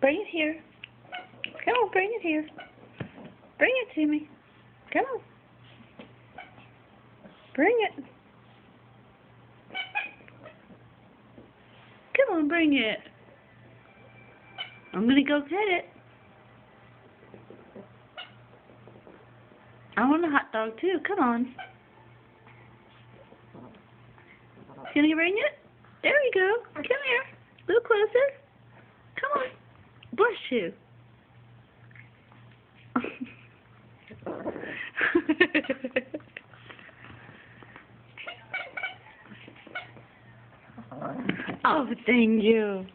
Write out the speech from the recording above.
Bring it here. Come on, bring it here. Bring it to me. Come on. Bring it. Come on, bring it. I'm going to go get it. I want a hot dog too. Come on. Can you bring it? There you go. Come here. A little closer. Come on. Bless you. Oh, thank you.